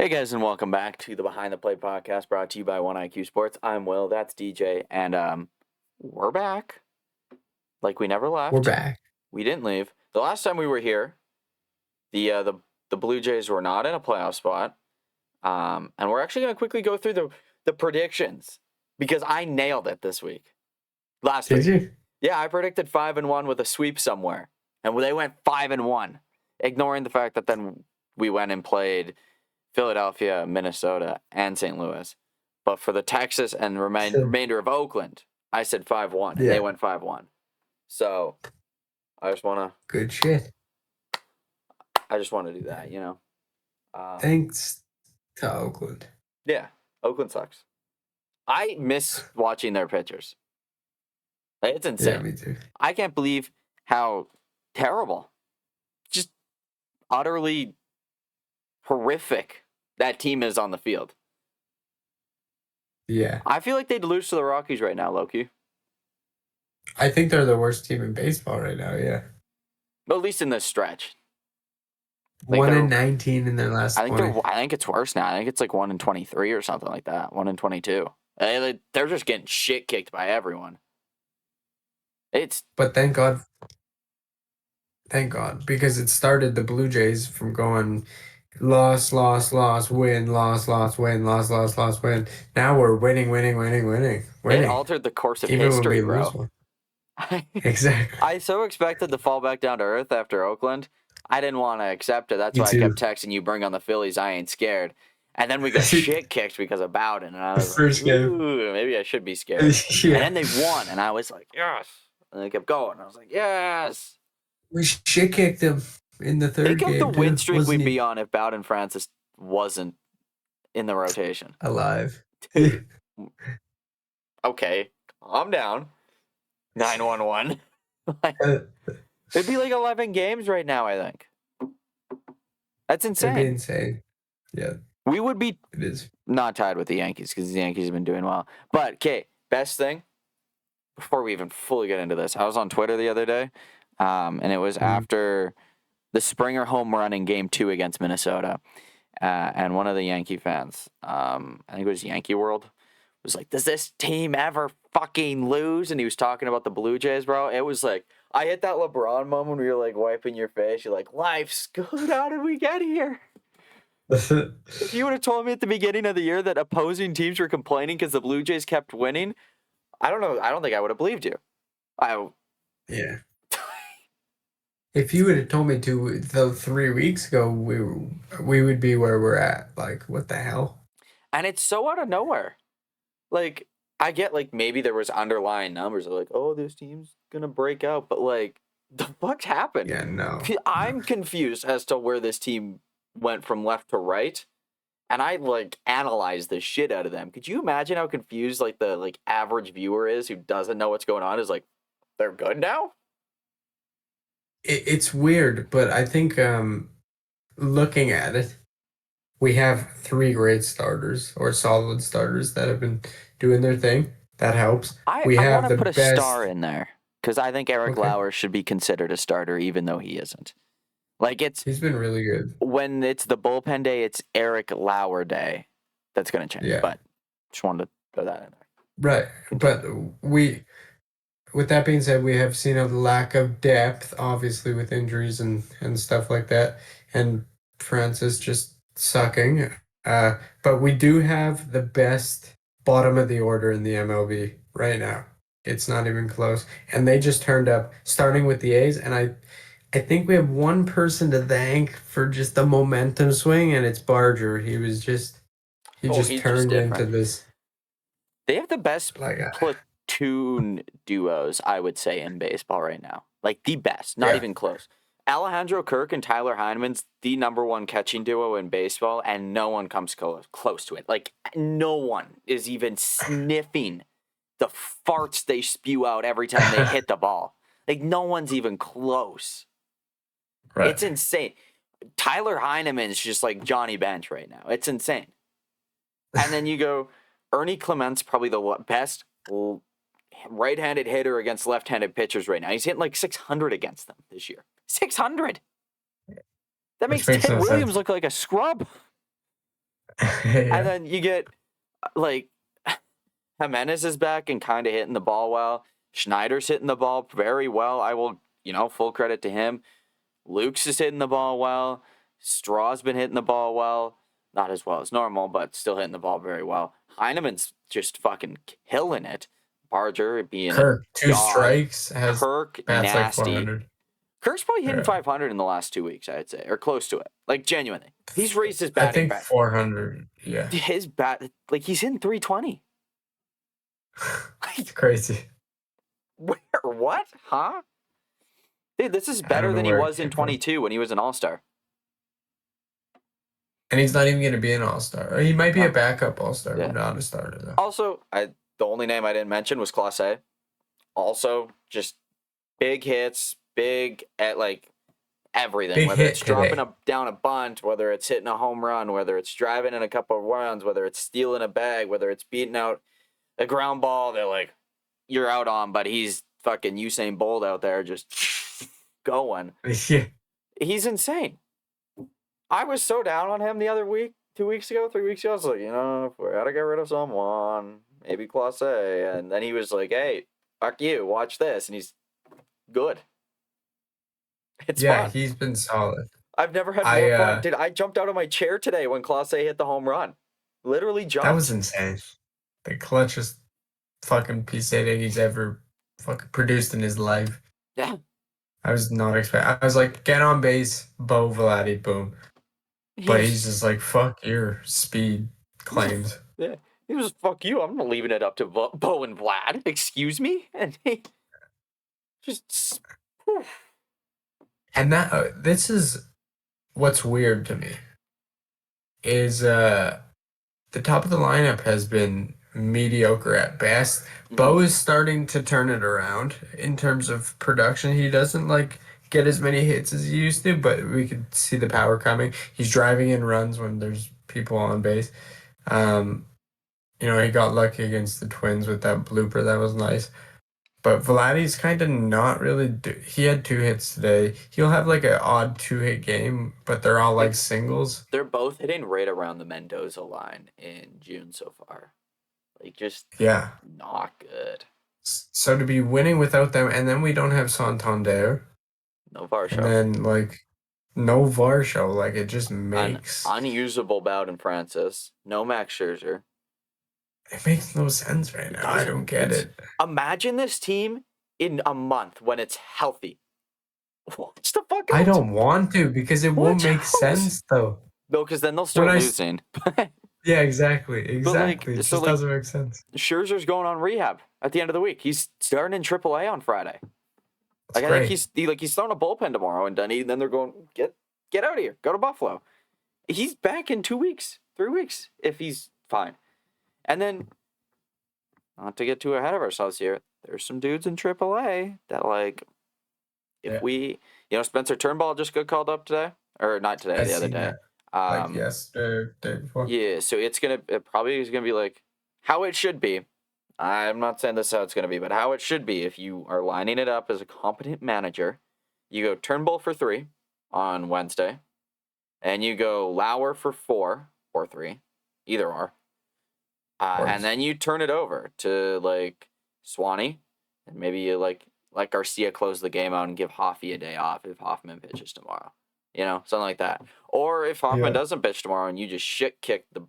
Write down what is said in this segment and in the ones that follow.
Hey guys, and welcome back to the Behind the Play podcast brought to you by One IQ Sports. I'm Will, that's DJ, and we're back. Like we never left. We're back. We didn't leave. The last time we were here, the Blue Jays were not in a playoff spot. And we're actually going to quickly go through the predictions because I nailed it this week. Last week. Did you? Yeah, I predicted 5-1 with a sweep somewhere, and they went 5-1, ignoring the fact that then we went and played Philadelphia, Minnesota, and St. Louis. But for the Texas and remainder of Oakland, I said 5-1, and they went 5-1. So I just want to... Good shit. I just want to do that, you know. Thanks to Oakland. Yeah, Oakland sucks. I miss watching their pitchers. It's insane. Yeah, me too. I can't believe how terrible, just utterly horrific that team is on the field. Yeah. I feel like they'd lose to the Rockies right now, Loki. I think they're the worst team in baseball right now, yeah. But at least in this stretch. 1-19 in their last 20. I think it's worse now. I think it's like 1-23 or something like that. 1-22. They're just getting shit kicked by everyone. But thank God, because it started the Blue Jays from going loss, win, loss, win, loss, win. Now we're winning. It altered the course of history, bro. Exactly. I so expected to fall back down to earth after Oakland. I didn't want to accept it. That's why I kept texting you, bring on the Phillies, I ain't scared. And then we got shit kicked because of Bowden. And I was like, ooh, maybe I should be scared. Yeah. And then they won, and I was like, yes. And they kept going. I was like, yes. We shit kicked them in the third game. Think of the win streak we'd be on if Bowden Francis wasn't in the rotation. Alive. Okay, calm down. 9-1-1. It'd be like 11 games right now, I think. That's insane. It'd be insane. Yeah. We would be it is. Not tied with the Yankees because the Yankees have been doing well. But, okay, best thing, before we even fully get into this, I was on Twitter the other day, and it was after the Springer home run in Game 2 against Minnesota. And one of the Yankee fans, I think it was Yankee World, was like, does this team ever fucking lose? And he was talking about the Blue Jays, bro. It was like, I hit that LeBron moment where you're like wiping your face. You're like, life's good. How did we get here? If you would have told me at the beginning of the year that opposing teams were complaining because the Blue Jays kept winning, I don't know. I don't think I would have believed you. Yeah. If you would have told me 3 weeks ago, we would be where we're at. Like, what the hell? And it's so out of nowhere. Like, I get, like, maybe there was underlying numbers of, like, oh, this team's going to break out. But, like, the fuck happened? Yeah, no. I'm confused as to where this team went from left to right. And I, like, analyzed the shit out of them. Could you imagine how confused, like, the, like, average viewer is who doesn't know what's going on? Is like, they're good now? It's weird, but I think looking at it, we have 3 great starters or solid starters that have been doing their thing. That helps. I want to put a star in there because I think Eric Lauer should be considered a starter, even though he isn't. Like he's been really good. When it's the bullpen day, it's Eric Lauer day. That's going to change. Yeah. But just wanted to throw that in there. Right, but with that being said, we have seen a lack of depth, obviously, with injuries and stuff like that, and Francis just sucking. But we do have the best bottom of the order in the MLB right now. It's not even close. And they just turned up, starting with the A's, and I think we have one person to thank for just the momentum swing, and it's Barger. He turned into this. They have the best platoon duos, I would say, in baseball right now. Like, the best. Not even close. Alejandro Kirk and Tyler Heineman's the number one catching duo in baseball, and no one comes close to it. Like, no one is even sniffing the farts they spew out every time they hit the ball. Like, no one's even close. Right. It's insane. Tyler Heineman's just like Johnny Bench right now. It's insane. And then you go, Ernie Clement's probably the best right-handed hitter against left-handed pitchers right now. He's hitting like 600 against them this year. 600. That makes Ted Williams look like a scrub. And then you get like Jimenez is back and kind of hitting the ball well. Schneider's hitting the ball very well. I will, full credit to him. Luke's is hitting the ball well. Straw's been hitting the ball well. Not as well as normal, but still hitting the ball very well. Heineman's just fucking killing it. Barger being Kirk, a 2 dog. strikes, has Kirk bats like nasty. 400. Kirk's probably hitting 500 in the last 2 weeks, I'd say, or close to it. Like, genuinely. He's raised his batting I think back. 400, yeah. His bat, like, he's hitting 320. It's crazy. Where? What? Huh? Dude, this is better than he was in 22 when he was an all-star. And he's not even going to be an all-star. Or he might be a backup all-star, but not a starter, though. Also, the only name I didn't mention was Clase. Also, just big hits, big at, like, everything. Big whether hit it's dropping today. down a bunt, whether it's hitting a home run, whether it's driving in a couple of runs, whether it's stealing a bag, whether it's beating out a ground ball, they're like, you're out on, but he's fucking Usain Bolt out there just going. Yeah. He's insane. I was so down on him the other week, 2 weeks ago, 3 weeks ago. I was like, if we gotta get rid of someone, maybe Clase. And then he was like, hey, fuck you, watch this. And he's good. It's fun. He's been solid. I've never had more fun. Dude, I jumped out of my chair today when Clase hit the home run. Literally jumped. That was insane. The clutchest fucking piece of hitting he's ever fucking produced in his life. Yeah. I was not expecting. I was like, get on base, Bo Vladdy, boom. But he's just like, fuck your speed claims. Yeah. He was, fuck you, I'm not leaving it up to Bo and Vlad. Excuse me? And he just... Whew. And that this is what's weird to me is the top of the lineup has been mediocre at best. Mm-hmm. Bo is starting to turn it around in terms of production. He doesn't get as many hits as he used to, but we could see the power coming. He's driving in runs when there's people on base. He got lucky against the Twins with that blooper. That was nice. But Vladdy's kind of not really... he had 2 hits today. He'll have an odd 2-hit game, but they're all singles. They're both hitting right around the Mendoza line in June so far. Not good. So to be winning without them, and then we don't have Santander. No Varsho. And then, no Varsho. It just makes... An unusable Bowden Francis. No Max Scherzer. It makes no sense right now. I don't get it. Imagine this team in a month when it's healthy. What's the fuck? I don't want to because it won't make sense though. No, because then they'll start losing. Yeah, exactly. It just doesn't make sense. Scherzer's going on rehab at the end of the week. He's starting in AAA on Friday. I think he's throwing a bullpen tomorrow in Dunedin. Then they're going get out of here. Go to Buffalo. He's back in 2 weeks, 3 weeks if he's fine. And then, not to get too ahead of ourselves here, there's some dudes in AAA that, if we, Spencer Turnbull just got called up today. Or not today, the other day. Yesterday before. Yeah, so it probably is going to be how it should be. I'm not saying this is how it's going to be, but how it should be if you are lining it up as a competent manager. You go Turnbull for 3 on Wednesday. And you go Lauer for 4 or 3. Either or. And then you turn it over to Swanee, and maybe you let Garcia close the game out and give Hoffy a day off if Hoffman pitches tomorrow, something like that. Or if Hoffman doesn't pitch tomorrow and you just shit kick the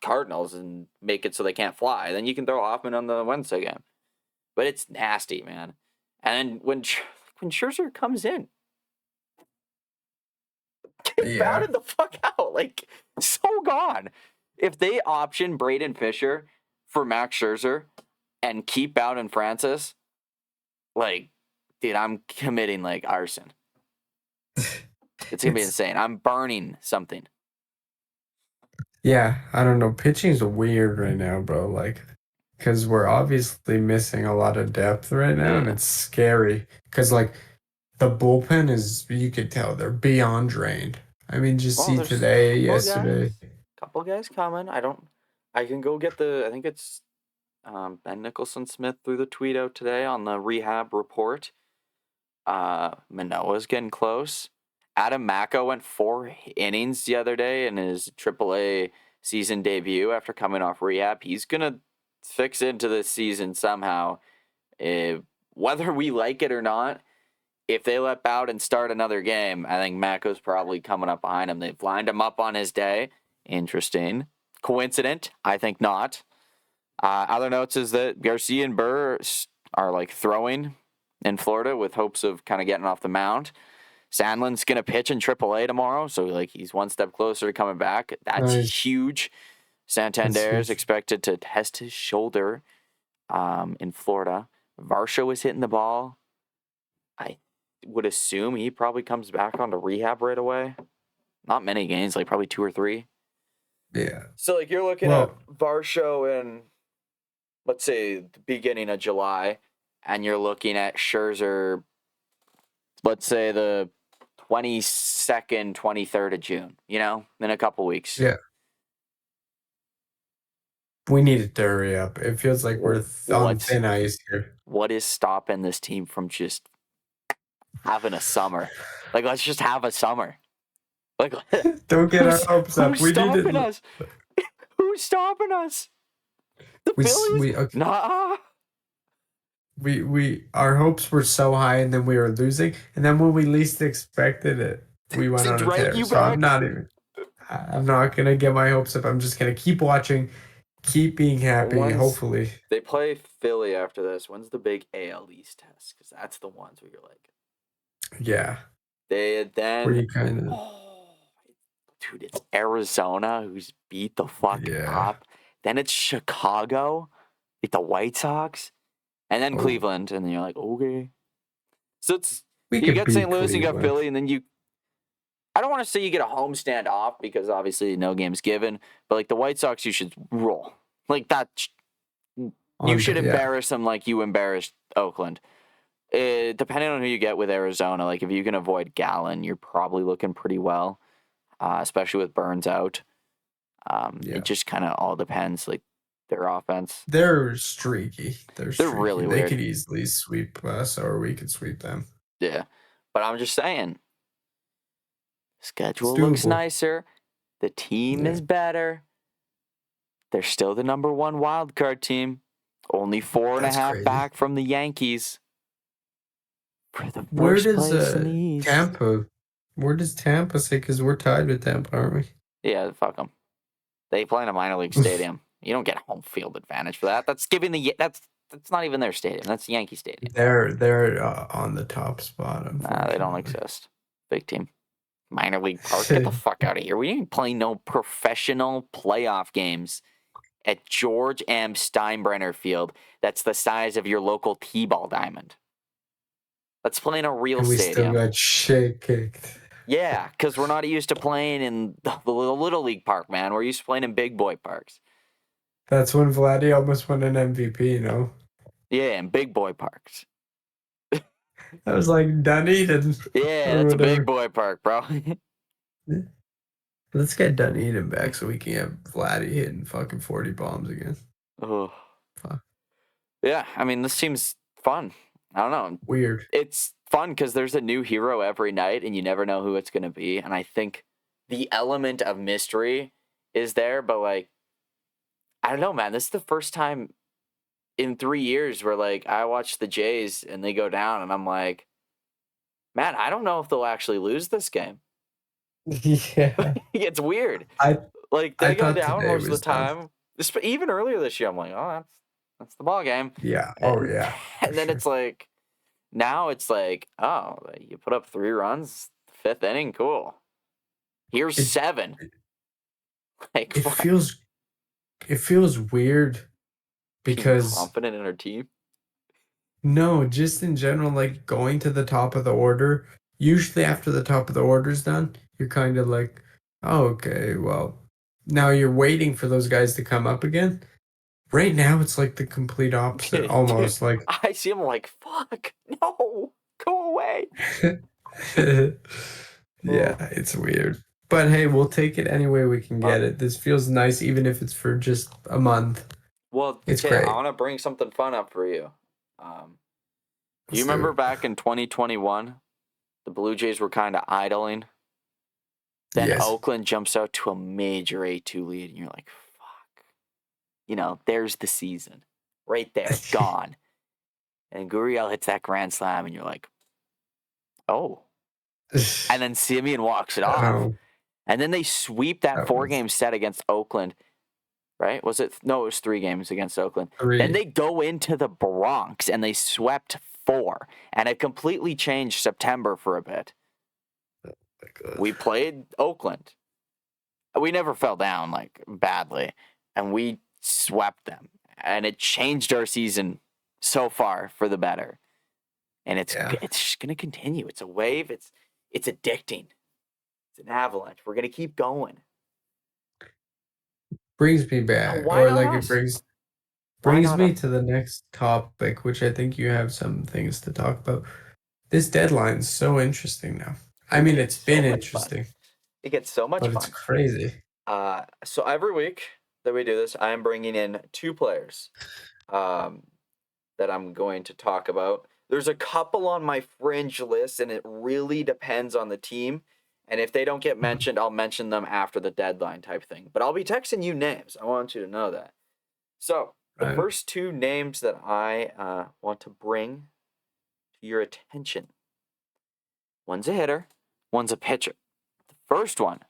Cardinals and make it so they can't fly, then you can throw Hoffman on the Wednesday game. But it's nasty, man. And then when Scherzer comes in, get Bowden the fuck out, so gone. If they option Braden Fisher for Max Scherzer and keep Bowden Francis, dude, I'm committing arson. It's gonna be insane. I'm burning something. Yeah, I don't know. Pitching's weird right now, bro. Because we're obviously missing a lot of depth right now, and it's scary. Because the bullpen is, you could tell they're beyond drained. I mean, today, yesterday. Couple guys coming. I can go get I think it's Ben Nicholson Smith threw the tweet out today on the rehab report. Manoa's getting close. Adam Macko went 4 innings the other day in his AAA season debut after coming off rehab. He's going to fix into this season somehow. Whether we like it or not, if they let Bowden start another game, I think Mako's probably coming up behind him. They've lined him up on his day. Interesting. Coincident? I think not. Other notes is that Garcia and Burr are like throwing in Florida with hopes of kind of getting off the mound. Sandlin's going to pitch in AAA tomorrow, so like he's one step closer to coming back. That's huge. Santander is expected to test his shoulder in Florida. Varsho is hitting the ball. I would assume he probably comes back onto rehab right away. Not many games, like probably 2 or 3. Yeah. So like you're looking at Varsho in, let's say, the beginning of July, and you're looking at Scherzer, let's say the 22nd, 23rd of June, in a couple weeks. Yeah. We need to hurry up. It feels like we're on thin ice here. What is stopping this team from just having a summer? Like, let's just have a summer. Like, don't get our hopes up. Who's stopping us? Who's stopping us? The Phillies? Nah. We our hopes were so high, and then we were losing, and then when we least expected it, we went on a tear. So I'm not gonna get my hopes up. I'm just gonna keep watching, keep being happy. Hopefully, they play Philly after this. When's the big AL East test? Because that's the ones where you're like, yeah. They then. Where you kind of. Dude, it's Arizona who's beat the fuck up. Then it's Chicago, beat the White Sox, and then Cleveland, and then you're like, okay. So you got St. Louis, and you got Philly, and then I don't want to say you get a homestand off because obviously no game's given, but like the White Sox, you should roll like that. You should embarrass them like you embarrassed Oakland. Depending on who you get with Arizona, like if you can avoid Gallen, you're probably looking pretty well. Especially with Burns out. It just kind of all depends, like their offense. They're streaky. They're really weird. They could easily sweep us, or we could sweep them. Yeah, but I'm just saying, schedule looks nicer. The team is better. They're still the number 1 wild card team. Only 4.5 back from the Yankees. For the first place in the East. Tampa? Where does Tampa say? Because we're tied with Tampa, aren't we? Yeah, fuck them. They play in a minor league stadium. You don't get home field advantage for that. That's not even their stadium. That's Yankee Stadium. They're on the top spot. Nah, they don't exist. Big team. Minor league park. Get the fuck out of here. We ain't playing no professional playoff games at George M. Steinbrenner Field. That's the size of your local T-ball diamond. Let's play in a real stadium. We still got shit kicked. Yeah, because we're not used to playing in the Little League park, man. We're used to playing in big boy parks. That's when Vladdy almost won an MVP, Yeah, in big boy parks. That was like Dunedin. Yeah, that's a big boy park, bro. Let's get Dunedin back so we can have Vladdy hitting fucking 40 bombs again. Oh. Fuck. Yeah, I mean, this team's fun. I don't know. Weird. It's fun because there's a new hero every night and you never know who it's going to be. And I think the element of mystery is there, but like, I don't know, man. This is the first time in 3 years where like I watch the Jays and they go down and I'm like, man, I don't know if they'll actually lose this game. Yeah. It's weird. They go down most of the time. Even earlier this year, I'm like, oh, that's the ball game. Yeah. And then it's like, now it's like, oh, you put up 3 runs, 5th inning, cool. Here's 7. Like, it feels weird because confident in our team. No, just in general, like going to the top of the order. Usually, after the top of the order's done, you're kind of like, oh, okay, well, now you're waiting for those guys to come up again. Right now, it's like the complete opposite, almost. Dude, like I see them like, fuck, no, go away. Yeah, it's weird. But hey, we'll take it any way we can get it. This feels nice, even if it's for just a month. Well, it's great. I want to bring something fun up for you. You remember back in 2021, the Blue Jays were kind of idling? Then Yes. Oakland jumps out to a major 8-2 lead, and you're like, fuck. You know, there's the season. Right there, gone. And Gurriel hits that grand slam, and you're like, oh. And then Simeon walks it off. Oh, And then they sweep that that was 4-game set against Oakland, right? Was it? No, it was 3 games against Oakland. 3. Then they go into the Bronx, and they swept 4. And it completely changed September for a bit. We played Oakland. We never fell down, like, badly. And we swept them. And it changed our season so far for the better. And it's just going to continue. It's a wave. It's addicting. It's an avalanche. We're going to keep going. Brings me back, Why or not like us? it Why brings not me us? to the next topic, which I think you have some things to talk about. This deadline's so interesting now. I mean, it's So been much interesting, fun. It gets so much but fun. it's crazy. So every week that we do this, I am bringing in 2 players that I'm going to talk about. There's a couple on my fringe list, and it really depends on the team. And if they don't get mentioned, I'll mention them after the deadline type thing. But I'll be texting you names. I want you to know that. So the Right. first 2 names that I want to bring to your attention. One's a hitter, one's a pitcher. The first one,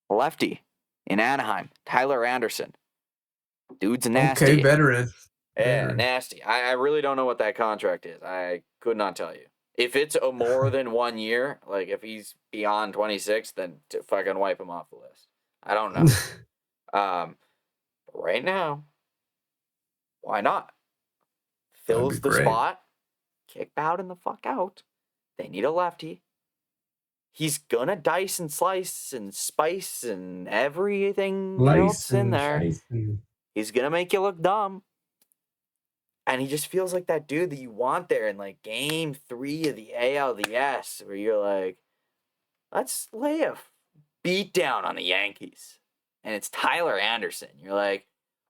lefty in Anaheim, Tyler Anderson. Dude's nasty. Okay, veteran. Yeah, nasty. I really don't know what that contract is. I could not tell you. If it's a more than 1 year, like if he's beyond 26, then to fucking wipe him off the list. I don't know. But right now, why not? That'd Fills be the great. spot. Kick Bowden the fuck out. They need a lefty. He's gonna dice and slice and spice and everything else in there. He's gonna make you look dumb. And he just feels like that dude that you want there in like game 3 of the ALDS, where you're like, let's lay a beat down on the Yankees. And it's Tyler Anderson. You're like,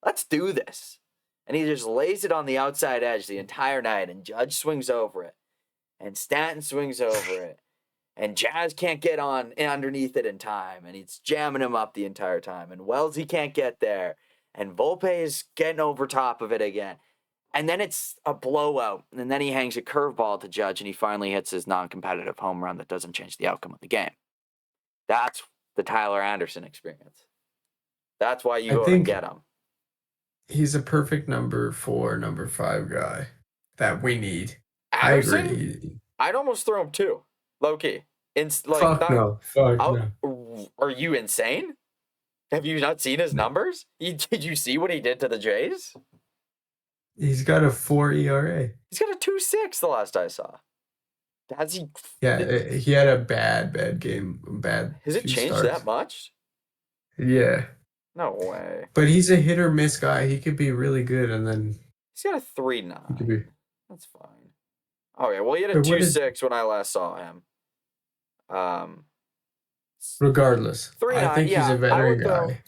let's do this. And he just lays it on the outside edge the entire night, and Judge swings over it, and Stanton swings over it, and Jazz can't get on underneath it in time, and it's jamming him up the entire time, and Wellesley can't get there, and Volpe is getting over top of it again. And then it's a blowout, and then he hangs a curveball to Judge, and he finally hits his non-competitive home run that doesn't change the outcome of the game. That's the Tyler Anderson experience. That's why you go and get him. He's a perfect number 4, number 5 guy that we need. Anderson? I agree. I'd almost throw him 2, low key. Fuck no. Are you insane? Have you not seen his numbers? Did you see what he did to the Jays? He's got a 4 ERA. He's got a 2.6 the last I saw. Has he? Yeah, he had a bad game. Has it changed that much? Yeah. No way. But he's a hit or miss guy. He could be really good, and then he's got a 3.9. He could be. That's fine. Okay, well, he had a 2.6 when I last saw him. Regardless, 3.9. I think he's a veteran guy.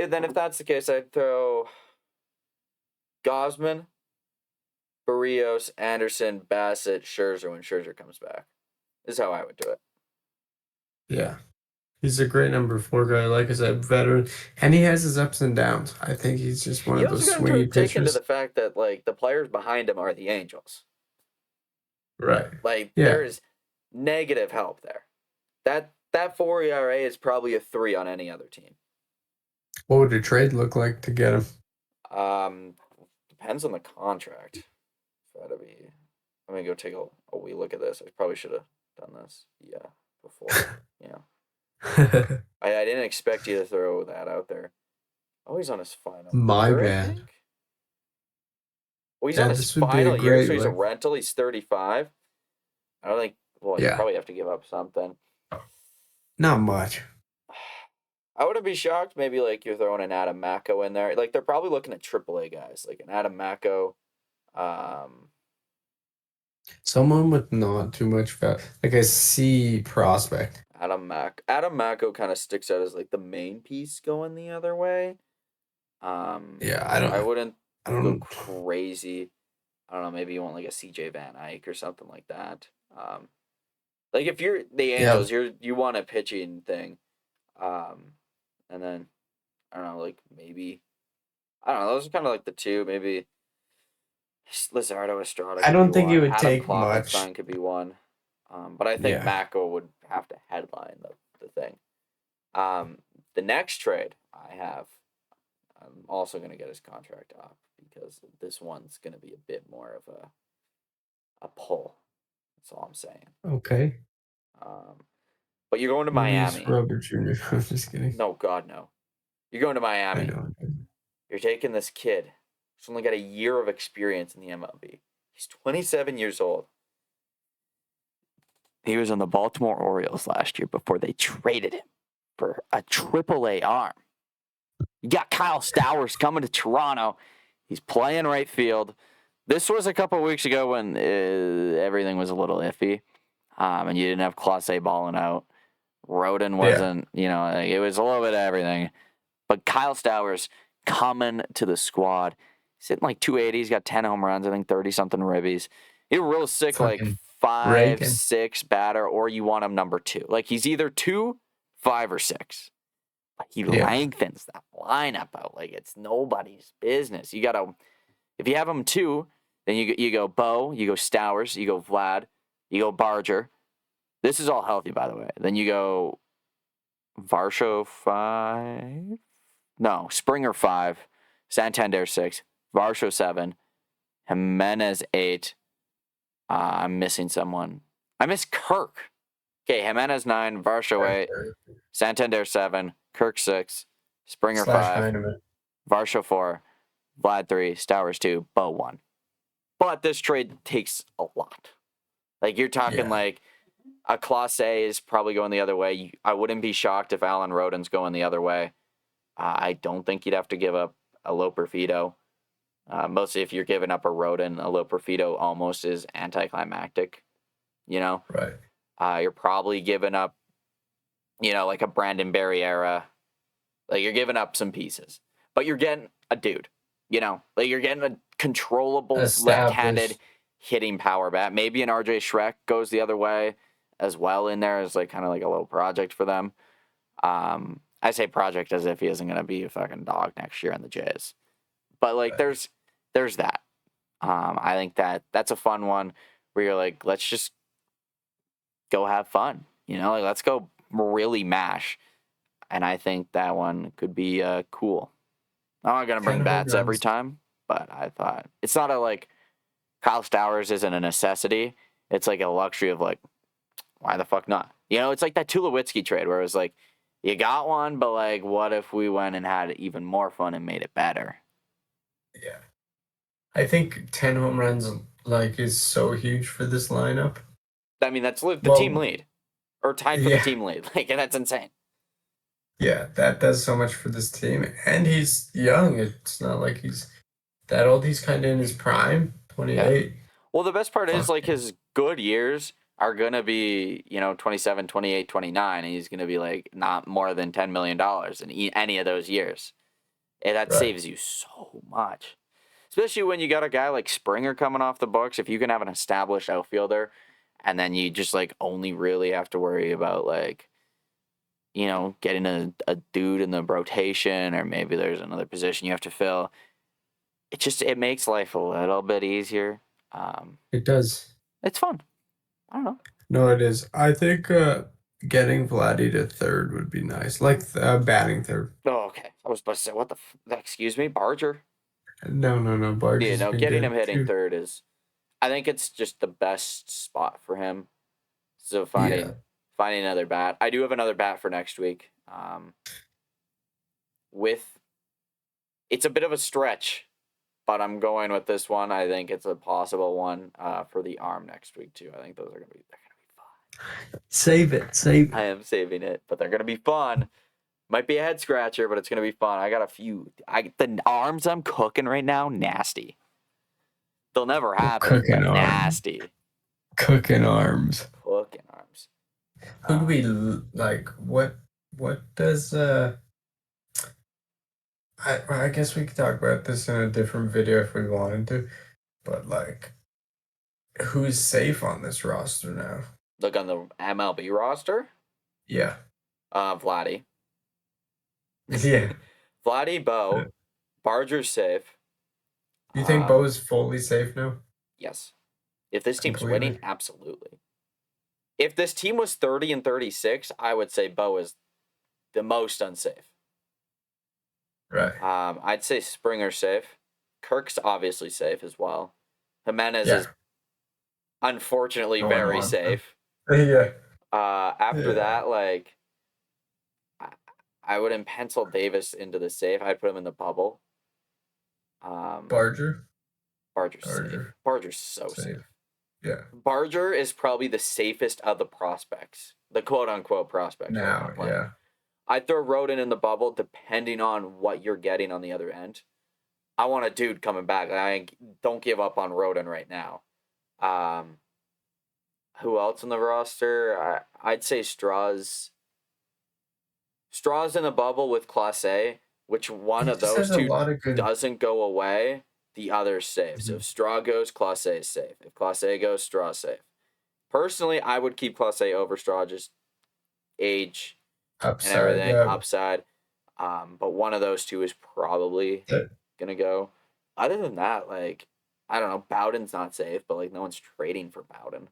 Then if that's the case, I'd throw Gausman, Barrios, Anderson, Bassett, Scherzer when Scherzer comes back. Is how I would do it. Yeah. He's a great number 4 guy, like I said, veteran. And he has his ups and downs. I think he's just one of those swingy pitchers. Take into the fact that like the players behind him are the Angels. Right. Like there's negative help there. That 4 ERA is probably a 3 on any other team. What would a trade look like to get him? Depends on the contract. Let me go take a wee look at this. I probably should have done this. Yeah, before. I didn't expect you to throw that out there. Oh, he's on his final My year, bad. I think? Well, he's on his final year, so he's a rental. He's 35. I don't think. Well, you probably have to give up something. Not much. I wouldn't be shocked. Maybe like you're throwing an Adam Macko in there. Like they're probably looking at AAA guys, like an Adam Macko. Someone with not too much like a C prospect. Adam Macko kind of sticks out as like the main piece going the other way. I wouldn't go crazy. I don't know. Maybe you want like a CJ Van Eyck or something like that. Like if you're the Angels, you want a pitching thing, and then I don't know, like maybe I don't know. Those are kind of like the two. Maybe Lizardo Estrada. I Could be don't think it one. would Adam take much. Klopfenstein could be one. But I think Yeah. Mako would have to headline the thing. The next trade I have, I'm also going to get his contract off because this one's going to be a bit more of a pull. That's all I'm saying. Okay. But you're going to Luis Miami. Robert Jr. I'm just kidding. No, God, no. You're going to Miami. I know. You're taking this kid who's only got a year of experience in the MLB. He's 27 years old. He was on the Baltimore Orioles last year before they traded him for a AAA arm. You got Kyle Stowers coming to Toronto. He's playing right field. This was a couple of weeks ago when everything was a little iffy, and you didn't have Clase balling out. Rodon wasn't, it was a little bit of everything. But Kyle Stowers coming to the squad. He's hitting like 280. He's got 10 home runs, I think 30-something ribbies. He's a real sick, Fucking 5, 6 batter, or you want him number 2. Like he's either 2, 5, or 6. But he lengthens that lineup out like it's nobody's business. You gotta, if you have him 2, then you go Bo, you go Stowers, you go Vlad, you go Barger. This is all healthy, by the way. Then you go Varsho 5. No, Springer 5, Santander 6, Varsho 7, Jimenez 8. I'm missing someone. I miss Kirk. Okay, Jimenez 9, Varsho 8, Santander 7, Kirk 6, Springer 5, Varsho 4, Vlad 3, Stowers 2, Bo 1. But this trade takes a lot. Like you're talking like a Clase is probably going the other way. I wouldn't be shocked if Alan Rodon's going the other way. I don't think you'd have to give up a Loperfido. Mostly if you're giving up a Rodon, a Loperfido almost is anticlimactic, Right. You're probably giving up, like a Brandon Barriera. Like you're giving up some pieces. But you're getting a dude, Like you're getting a controllable left-handed hitting power bat. Maybe an RJ Schreck goes the other way as well in there as like kind of like a little project for them. I say project as if he isn't going to be a fucking dog next year in the Jays. But, like, there's that. I think that's a fun one where you're like, let's just go have fun. Like, let's go really mash. And I think that one could be cool. I'm not going to bring bats every time, but I thought it's not Kyle Stowers isn't a necessity. It's like a luxury of, like, why the fuck not? It's like that Tulowitzki trade where it was like, you got one, but like, what if we went and had even more fun and made it better? Yeah. I think 10 home runs is so huge for this lineup. I mean, that's the team lead. Or tied for the team lead. Like, that's insane. Yeah, that does so much for this team. And he's young. It's not like he's that old. He's kind of in his prime, 28. Yeah. Well, the best part is like his good years are going to be, 27, 28, 29, and he's going to be like not more than $10 million in any of those years. And that saves you so much. Especially when you got a guy like Springer coming off the books. If you can have an established outfielder and then you just like only really have to worry about like, getting a dude in the rotation or maybe there's another position you have to fill. It makes life a little bit easier. It does. It's fun. I don't know. No, it is. I think getting Vladdy to third would be nice. Like batting third. Oh, okay. I was about to say, what the excuse me, Barger? No. Barger. Yeah, no, getting him hitting third is, I think it's just the best spot for him. So finding another bat. I do have another bat for next week. It's a bit of a stretch, but I'm going with this one. I think it's a possible one for the arm next week too. I think they're gonna be fun. Save it. I am saving it, but they're gonna be fun. Might be a head scratcher, but it's gonna be fun. I got a few. The arms I'm cooking right now, nasty. They'll never happen. But nasty. Cooking arms. Cooking arms. Who do we like? What does I guess we could talk about this in a different video if we wanted to, but like, who's safe on this roster now? Look on the MLB roster. Yeah. Vladdy. Yeah. Vladdy, Bo. Barger's safe. You think Bo is fully safe now? Yes. If this team's Completely? winning, absolutely. If this team was 30-36, I would say Bo is the most unsafe. Right. I'd say Springer's safe. Kirk's obviously safe as well. Jimenez is unfortunately very safe. Yeah. After that, like, I wouldn't pencil Davis into the safe. I'd put him in the bubble. Barger's safe. Barger's so safe. Yeah. Barger is probably the safest of the prospects, the quote-unquote prospects. Now, yeah. I'd throw Rodon in the bubble depending on what you're getting on the other end. I want a dude coming back. I don't give up on Rodon right now. Who else on the roster? I'd say Straws. Straws in the bubble with Clase, which one of those two doesn't go away, the other's safe. Mm-hmm. So if Straw goes, Clase is safe. If Clase goes, Straw safe. Personally, I would keep Clase over Straw, just age upside, and everything, upside. But one of those two is probably gonna go. Other than that, like, I don't know, Bowden's not safe, but like no one's trading for Bowden.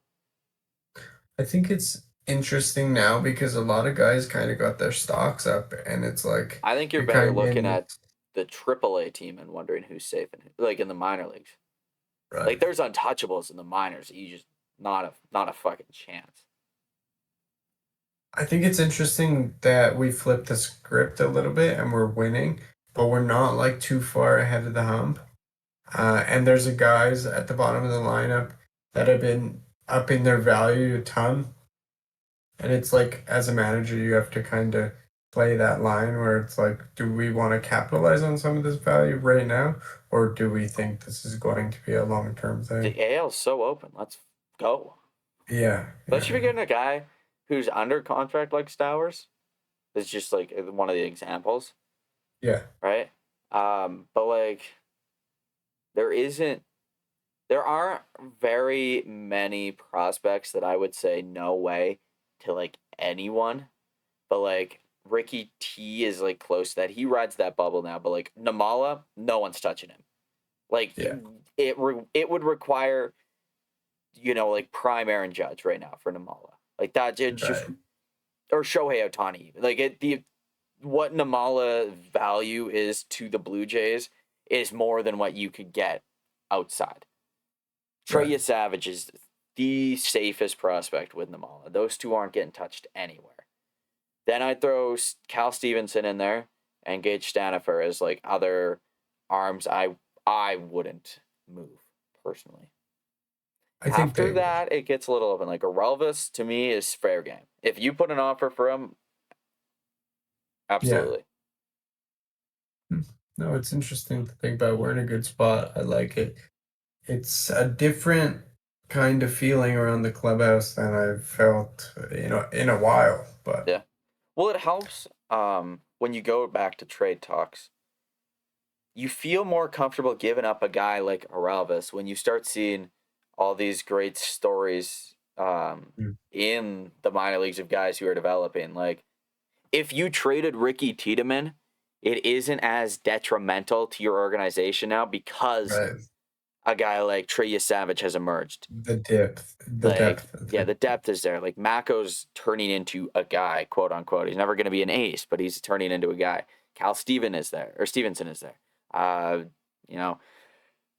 I think it's interesting now because a lot of guys kind of got their stocks up, and it's like I think you're better looking at the AAA team and wondering who's safe and like in the minor leagues. Right. Like there's untouchables in the minors. You just not a fucking chance. I think it's interesting that we flipped the script a little bit and we're winning, but we're not like too far ahead of the hump. And there's a guys at the bottom of the lineup that have been upping their value a ton. And it's like, as a manager, you have to kind of play that line where it's like, do we want to capitalize on some of this value right now? Or do we think this is going to be a long-term thing? The AL's so open. Let's go. Yeah. Especially if you're getting a guy who's under contract like Stowers. It's just like one of the examples. Yeah. Right? But like, there aren't very many prospects that I would say no way to like anyone, but like Ricky T is like close to that. He rides that bubble now, but like Namala, no one's touching him. Like it would require, like prime Aaron Judge right now for Namala. Like that just or Shohei Ohtani. Like what Namala value is to the Blue Jays is more than what you could get outside. Trey Savage is the safest prospect with Namala. Those two aren't getting touched anywhere. Then I'd throw Cal Stevenson in there and Gage Stanifer as like other arms I wouldn't move personally. After that, it gets a little open. Like Orelvis, to me, is fair game. If you put an offer for him, absolutely. Yeah. No, it's interesting to think about. We're in a good spot. I like it. It's a different kind of feeling around the clubhouse than I've felt, in a while. But yeah, well, it helps when you go back to trade talks. You feel more comfortable giving up a guy like Orelvis when you start seeing all these great stories in the minor leagues of guys who are developing. Like, if you traded Ricky Tiedemann, it isn't as detrimental to your organization now because a guy like Trey Savage has emerged. The depth. Yeah, the depth is there. Like, Mako's turning into a guy, quote unquote. He's never going to be an ace, but he's turning into a guy. Cal Stevenson is there.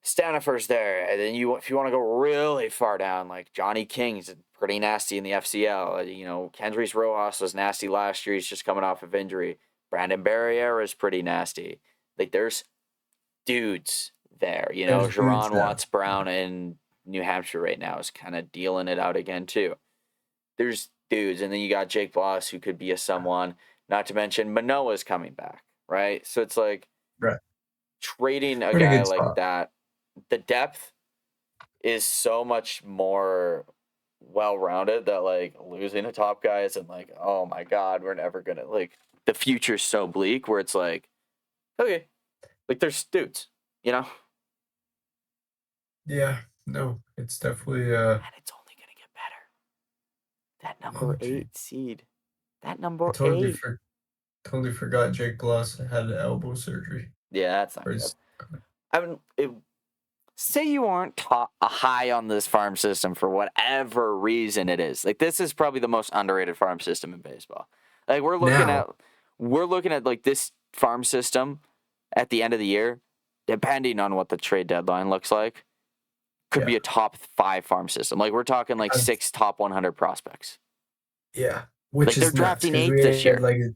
Stanifer's there. And then if you want to go really far down, like Johnny King's pretty nasty in the FCL. Kendrys Rojas was nasty last year. He's just coming off of injury. Brandon Barriera is pretty nasty. Like, there's dudes there. Jerron Watts Brown in New Hampshire right now is kind of dealing it out again too. There's dudes, and then you got Jake Bloss, who could be a someone. Not to mention Manoa's coming back, right? So it's like trading a guy like that. The depth is so much more well-rounded that like losing a top guy isn't like, oh my God, we're never gonna, like, the future's so bleak where it's like, okay, like there's dudes, Yeah, no, it's definitely and it's only gonna get better. That number gee. 8 seed. That I number totally 8. totally forgot Jake Bloss had elbow surgery. Yeah, that's not Or good. he's- I mean, say you aren't high on this farm system for whatever reason it is. Like, this is probably the most underrated farm system in baseball. Like, we're looking at like this farm system at the end of the year, depending on what the trade deadline looks like, could be a top 5 farm system. Like, we're talking like 6 top 100 prospects. Yeah, which Like, is they're drafting nuts, 'cause 8 this year.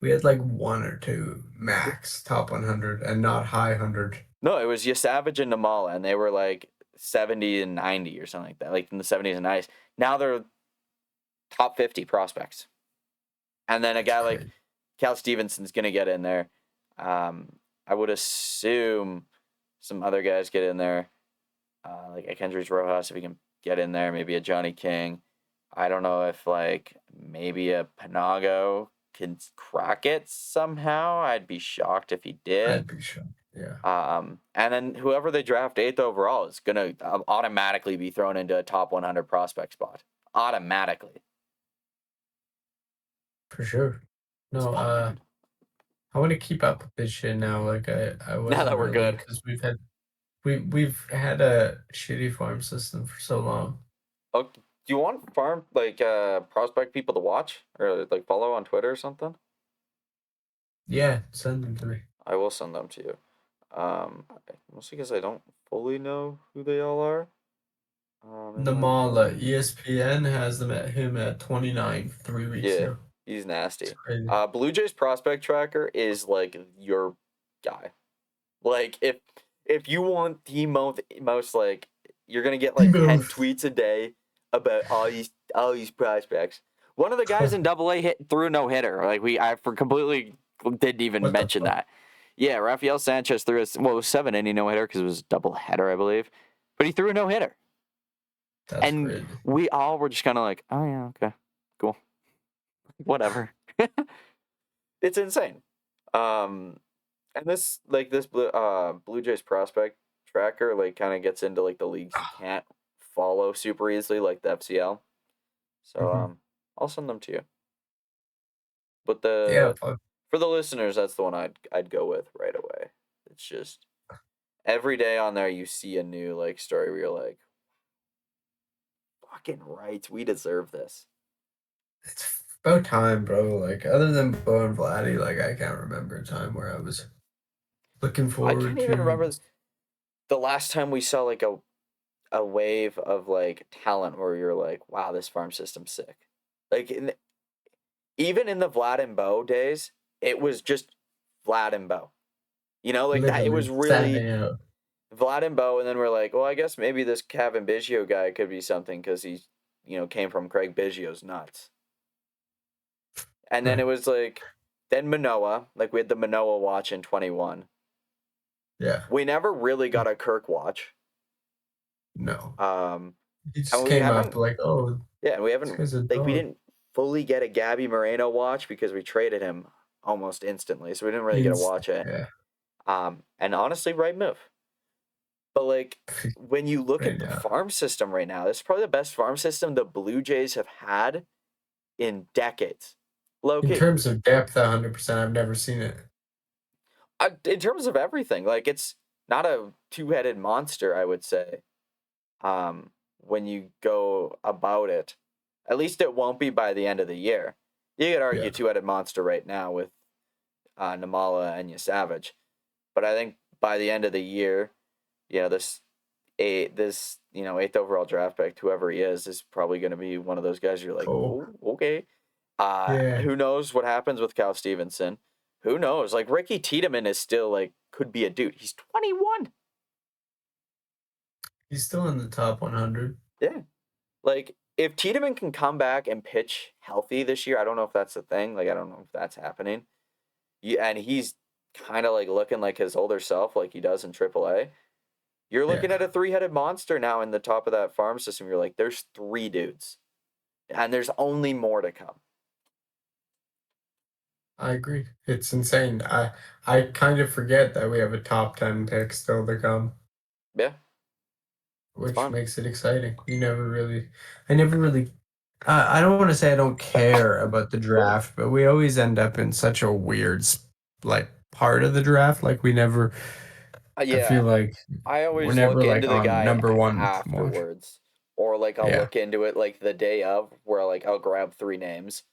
We had like 1 or 2 max top 100 and not high 100. No, it was Savage and Namala, and they were like 70 and 90 or something like that, like in the 70s and 90s. Now they're top 50 prospects. And then a guy like Cal Stevenson's going to get in there. I would assume some other guys get in there, like a Kendrys Rojas, if he can get in there, maybe a Johnny King. I don't know if like maybe a Panago can crack it somehow. I'd be shocked if he did. I'd be shocked. Yeah. And then whoever they draft 8th overall is going to automatically be thrown into a top 100 prospect spot. Automatically. For sure. No, I want to keep up with this shit now. Like I wasn't Now that we're good. because we've had a shitty farm system for so long. Oh, do you want farm prospect people to watch or like follow on Twitter or something? Yeah, send them to me. I will send them to you. Mostly because I don't fully know who they all are. Namala, ESPN has him at 29 3 weeks ago. He's nasty. Crazy. Blue Jays prospect tracker is like your guy. Like if you want the most like you're gonna get like 10 tweets a day about all these prospects. One of the guys in AA threw a no-hitter. Like I completely didn't even mention that. Yeah, Rafael Sanchez threw it was 7-inning no-hitter because it was a double-header, I believe. But he threw a no-hitter. That's crazy. We all were just kind of like, oh yeah, okay, cool. Whatever. It's insane. And this Blue Jays prospect tracker like kind of gets into like the leagues you can't follow super easily, like the FCL. So I'll send them to you. But for the listeners, that's the one I'd go with right away. It's just every day on there you see a new like story where you're like, fucking right, we deserve this. It's about time, bro. Like other than Bo and Vladdy, like I can't remember a time where I was looking forward to. I can't even remember the last time we saw like a wave of like talent where you're like, wow, this farm system's sick. Like even in the Vlad and Bo days, it was just Vlad and Bo. You know, like that. It was really Vlad and Bo, and then we're like, well, I guess maybe this Kevin Biggio guy could be something because he, came from Craig Biggio's nuts. And then it was like, then Manoah, like we had the Manoah watch in 21. Yeah. We never really got a Kirk watch. No. He just came up like, oh. Yeah, and we haven't, we didn't fully get a Gabby Moreno watch because we traded him almost instantly, so we didn't really get to watch it. Yeah. And honestly, right move. But like when you look at the farm system right now, this is probably the best farm system the Blue Jays have had in decades. In terms of depth, 100%, I've never seen it. In terms of everything, like it's not a two-headed monster, I would say. When you go about it, at least it won't be by the end of the year. You could argue two-headed monster right now with Namala and Savage, but I think by the end of the year, this 8th overall draft pick, whoever he is probably going to be one of those guys. You're like, oh okay. Who knows what happens with Cal Stevenson? Who knows? Like Ricky Tiedemann is still like could be a dude. He's 21. He's still in the top 100. Yeah, like if Tiedemann can come back and pitch healthy this year, I don't know if that's the thing. Like I don't know if that's happening. And he's kind of like looking like his older self, like he does in AAA. You're looking at a 3-headed monster now in the top of that farm system. You're like, there's 3 dudes, and there's only more to come. I agree. It's insane. I kind of forget that we have a top 10 pick still to come. Yeah. Which makes it exciting. I never really I don't want to say I don't care about the draft, but we always end up in such a weird like part of the draft. Like we never. I Yeah, feel like I we're always never look like into the on guy number one watch. afterwards, or like I'll Yeah. look into it like the day of, where like I'll grab 3 names,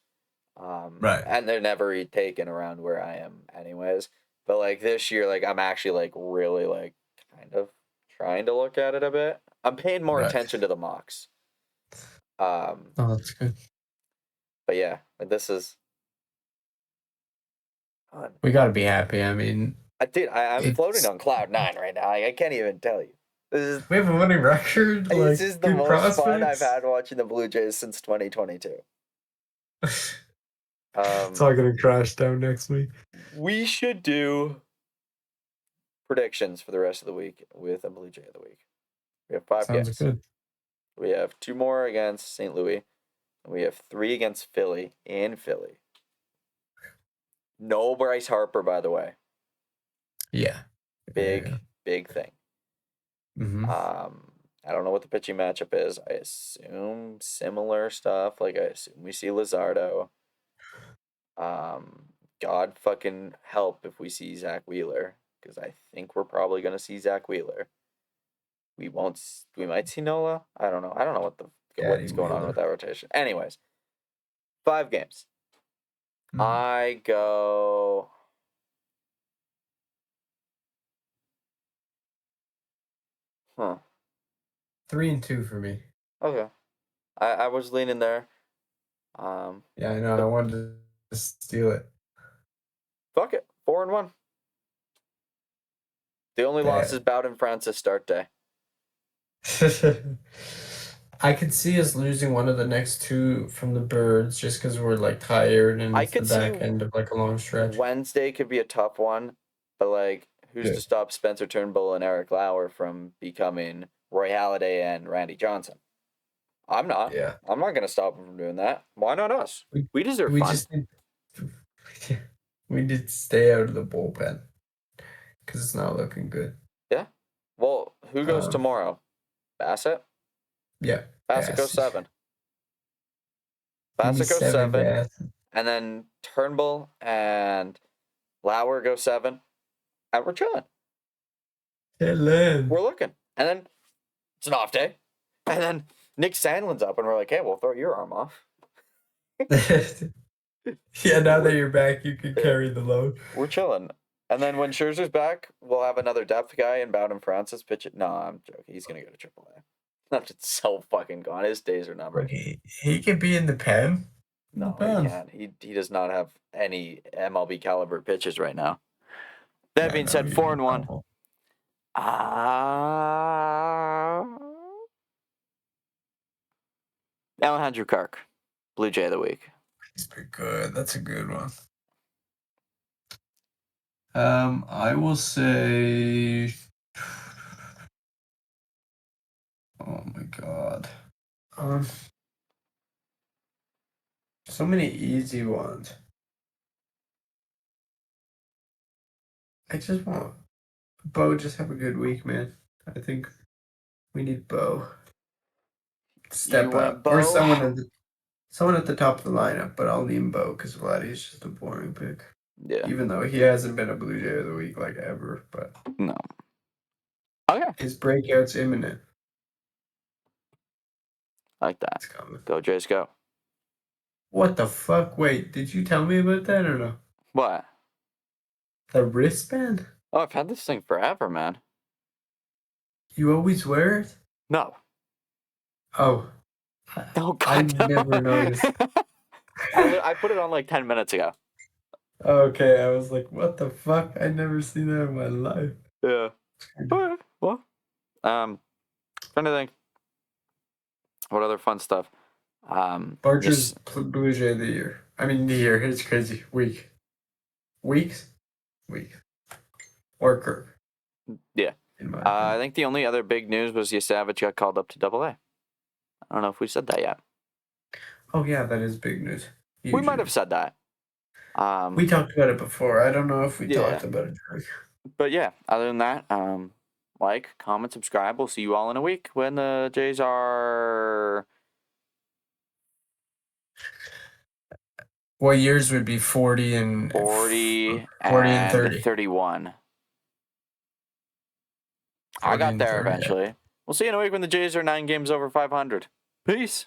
Right. and they're never taken around where I am, anyways. But like this year, like I'm actually like really like kind of trying to look at it a bit. I'm paying more Right. attention to the mocks. Oh, that's good. But yeah, like this is fun. We got to be happy. I mean, I'm floating it's on cloud 9 right now. I can't even tell you. we have a winning record, This like is the good most fun I've prospects. had watching the Blue Jays since 2022. It's all gonna crash down next week. We should do predictions for the rest of the week with a Blue Jay of the week. We have 5 Sounds games. good. We have 2 more against St. Louis. And we have 3 against Philly in Philly. No Bryce Harper, by the way. Yeah. Big thing. Mm-hmm. I don't know what the pitching matchup is. I assume similar stuff. Like I assume we see Luzardo. God fucking help if we see Zach Wheeler, because I think we're probably gonna see Zach Wheeler. We won't. We might see Nola. I don't know. I don't know what's going on with that rotation. Anyways, 5 games. Mm-hmm. I go. Huh. 3-2 for me. Okay. I was leaning there. Yeah, I know. I wanted to steal it. Fuck it. 4-1. The only loss is Bowden Francis start day. I could see us losing one of the next 2 from the Birds just because we're like tired and it's the back end of like a long stretch. Wednesday could be a tough one, but like who's to stop Spencer Turnbull and Eric Lauer from becoming Roy Halladay and Randy Johnson? I'm not. Yeah. I'm not gonna stop them from doing that. Why not us? We deserve fun. We need to stay out of the bullpen because it's not looking good. Yeah. Well, who goes tomorrow? Bassett? Yeah. Bassett goes 7. Bassett goes 7. And then Turnbull and Lauer go 7. And we're chilling. We're looking. And then it's an off day. And then Nick Sandlin's up and we're like, hey, we'll throw your arm off. Yeah, now that you're back, you can carry the load. We're chilling. And then when Scherzer's back, we'll have another depth guy in Bowden Francis pitch it. No, I'm joking. He's going to go to AAA. That's so fucking gone. His days are numbered. He can be in the pen. No, he can't. He does not have any MLB caliber pitches right now. That being said, 4-1. Alejandro Kirk, Blue Jay of the week. He's pretty good. That's a good one. I will say. Oh my god. So many easy ones. I just want Bo just have a good week, man. I think we need Bo. Step up. Or someone at the top of the lineup, but I'll lean Bo because Vladdy's just a boring pick. Yeah. Even though he hasn't been a Blue Jay of the week like ever, but no. Okay. His breakout's imminent. I like that. Go Jays, go. What the fuck? Wait, did you tell me about that or no? What? The wristband? Oh, I've had this thing forever, man. You always wear it? No. Oh. Oh, God. I never noticed. I put it on like 10 minutes ago. Okay, I was like, what the fuck? I never seen that in my life. Yeah. Well, trying to think. What other fun stuff? Barcher's Blue Jay of the year. I mean, the year. It's crazy. Week. Weeks? Week. Or Kirk. Yeah. I think the only other big news was Yasavage got called up to AA. I don't know if we said that yet. Oh, yeah, that is big news. Huge we might have said that. We talked about it before. I don't know if we talked about it. But yeah, other than that, like, comment, subscribe. We'll see you all in a week when the Jays are What years would be 40 and 40 and 30? 31. I 40 got and there 30, yeah. eventually. We'll see you in a week when the Jays are 9 games over 500. Peace.